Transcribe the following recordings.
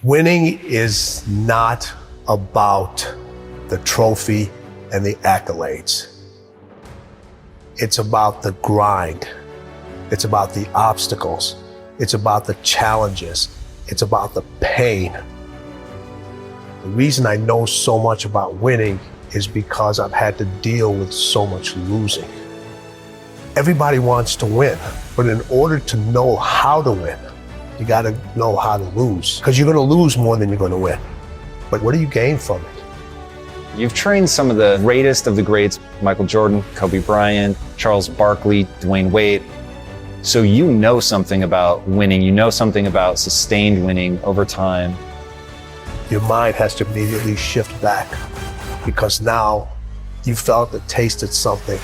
Winning is not about the trophy and the accolades. It's about the grind. It's about the obstacles. It's about the challenges. It's about the pain. The reason I know so much about winning is because I've had to deal with so much losing. Everybody wants to win, but in order to know how to win, you got to know how to lose, because you're going to lose more than you're going to win. But what do you gain from it? You've trained some of the greatest of the greats, Michael Jordan, Kobe Bryant, Charles Barkley, Dwayne Wade. So you know something about winning, you know something about sustained winning over time. Your mind has to immediately shift back, because now you felt and tasted something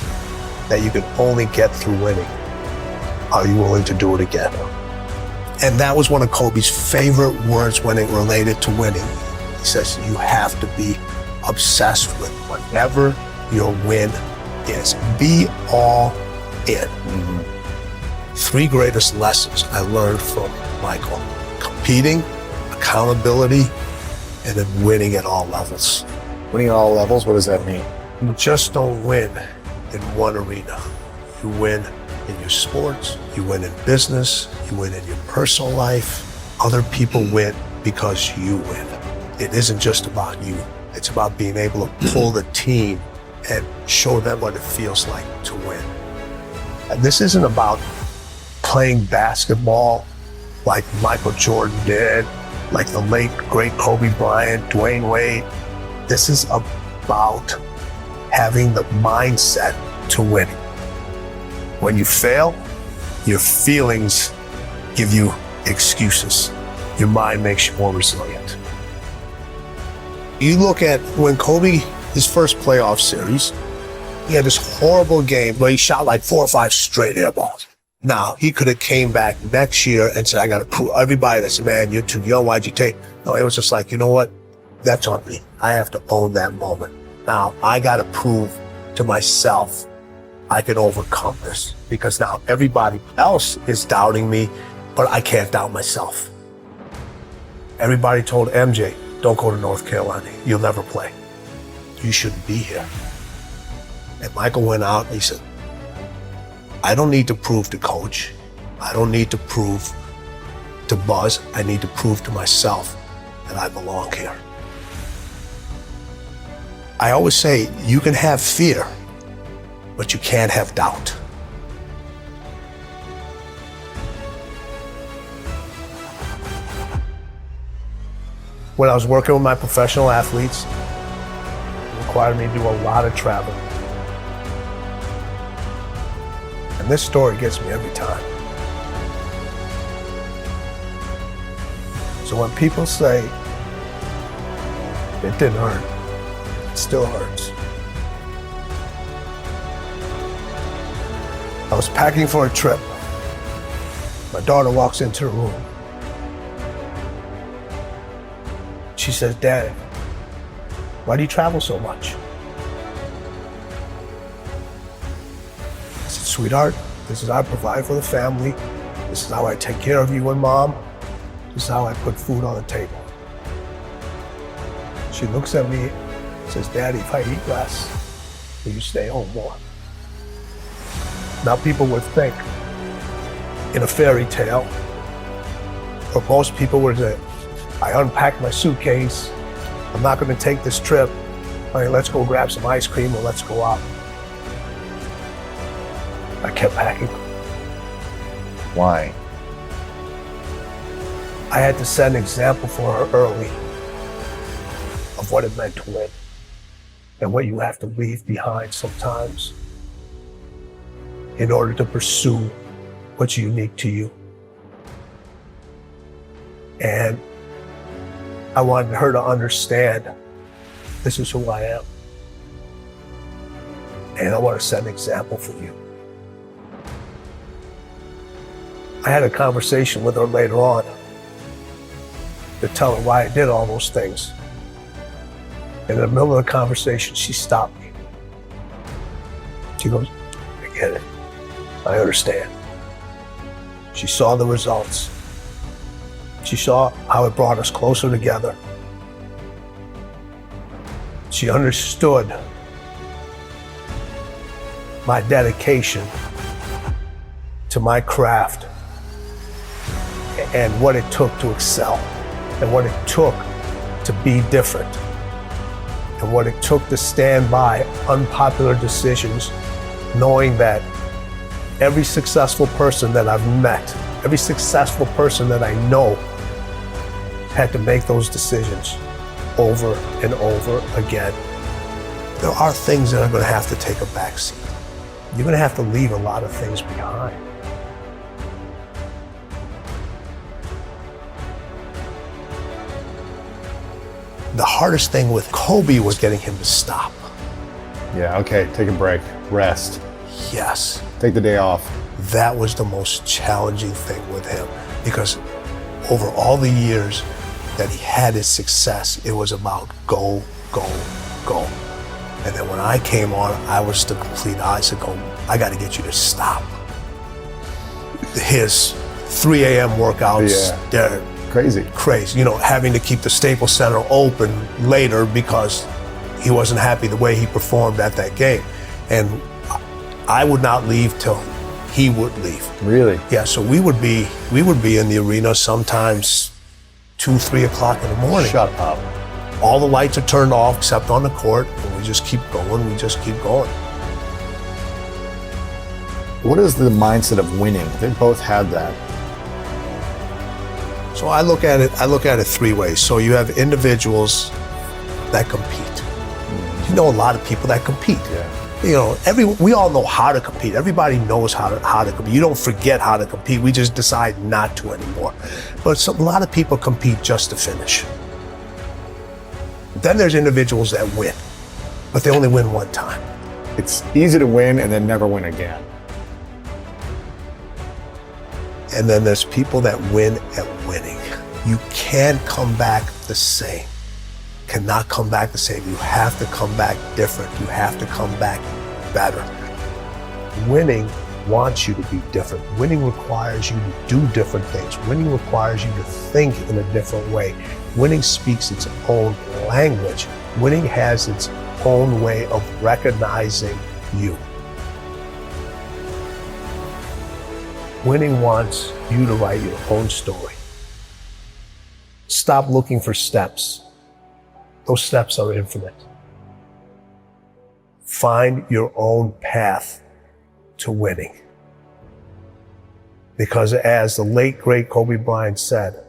that you can only get through winning. Are you willing to do it again? And that was one of Kobe's favorite words when it related to winning. He says, you have to be obsessed with whatever your win is. Be all in. Mm-hmm. 3 greatest lessons I learned from Michael: competing, accountability, and then winning at all levels. Winning at all levels, what does that mean? You just don't win in one arena. You win in your sports, you win in business, you win in your personal life. Other people win because you win. It isn't just about you. It's about being able to pull the team and show them what it feels like to win. And this isn't about playing basketball like Michael Jordan did, like the late, great Kobe Bryant, Dwayne Wade. This is about having the mindset to winning. When you fail, your feelings give you excuses. Your mind makes you more resilient. You look at when Kobe, his first playoff series, he had this horrible game where he shot like 4 or 5 straight air balls. Now, he could have came back next year and said, I got to prove everybody that said, man, you're too young, why'd you take? No, it was just like, you know what? That's on me. I have to own that moment. Now, I got to prove to myself I can overcome this, because now everybody else is doubting me, but I can't doubt myself. Everybody told MJ, don't go to North Carolina. You'll never play. You shouldn't be here. And Michael went out and he said, I don't need to prove to coach. I don't need to prove to Buzz. I need to prove to myself that I belong here. I always say you can have fear, but you can't have doubt. When I was working with my professional athletes, it required me to do a lot of traveling. And this story gets me every time. So when people say, it didn't hurt, it still hurts. I was packing for a trip. My daughter walks into the room. She says, Dad, why do you travel so much? I said, sweetheart, this is how I provide for the family. This is how I take care of you and Mom. This is how I put food on the table. She looks at me and says, Daddy, if I eat less, will you stay home more? Now people would think in a fairy tale, or most people would say, I unpacked my suitcase, I'm not gonna take this trip, honey, let's go grab some ice cream or let's go out. I kept packing. Why? I had to set an example for her early of what it meant to win and what you have to leave behind sometimes in order to pursue what's unique to you. And I wanted her to understand this is who I am. And I want to set an example for you. I had a conversation with her later on to tell her why I did all those things. And in the middle of the conversation, she stopped me. She goes, I get it. I understand. She saw the results. She saw how it brought us closer together. She understood my dedication to my craft and what it took to excel and what it took to be different and what it took to stand by unpopular decisions, knowing that every successful person that I've met, every successful person that I know had to make those decisions over and over again. There are things that are going to have to take a backseat. You're going to have to leave a lot of things behind. The hardest thing with Kobe was getting him to stop. Yeah, okay, take a break, rest, Yes, take the day off. that was the most challenging thing with him, because over all the years that he had his success, it was about go, go, go. And then when I came on, I was the complete opposite. I got to get you to stop. His 3 a.m. workouts, Yeah. they're Crazy. crazy. You know, having to keep the Staples Center open later because he wasn't happy the way he performed at that game. And I would not leave till he would leave. Really? Yeah, so we would be in the arena sometimes 2, 3 o'clock in the morning. Shut up. All the lights are turned off except on the court, and we just keep going, we just keep going. What is the mindset of winning? They both had that. So I look at it 3 ways. So you have individuals that compete. You know a lot of people that compete. Yeah. You know, we all know how to compete. Everybody knows how to compete. You don't forget how to compete. We just decide not to anymore. But a lot of people compete just to finish. Then there's individuals that win, but they only win one time. It's easy to win and then never win again. And then there's people that win at winning. You can't come back the same. Cannot come back the same. You have to come back different. You have to come back better. Winning wants you to be different. Winning requires you to do different things. Winning requires you to think in a different way. Winning speaks its own language. Winning has its own way of recognizing you. Winning wants you to write your own story. Stop looking for steps. Those steps are infinite. Find your own path to winning. Because as the late, great Kobe Bryant said,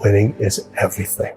winning is everything.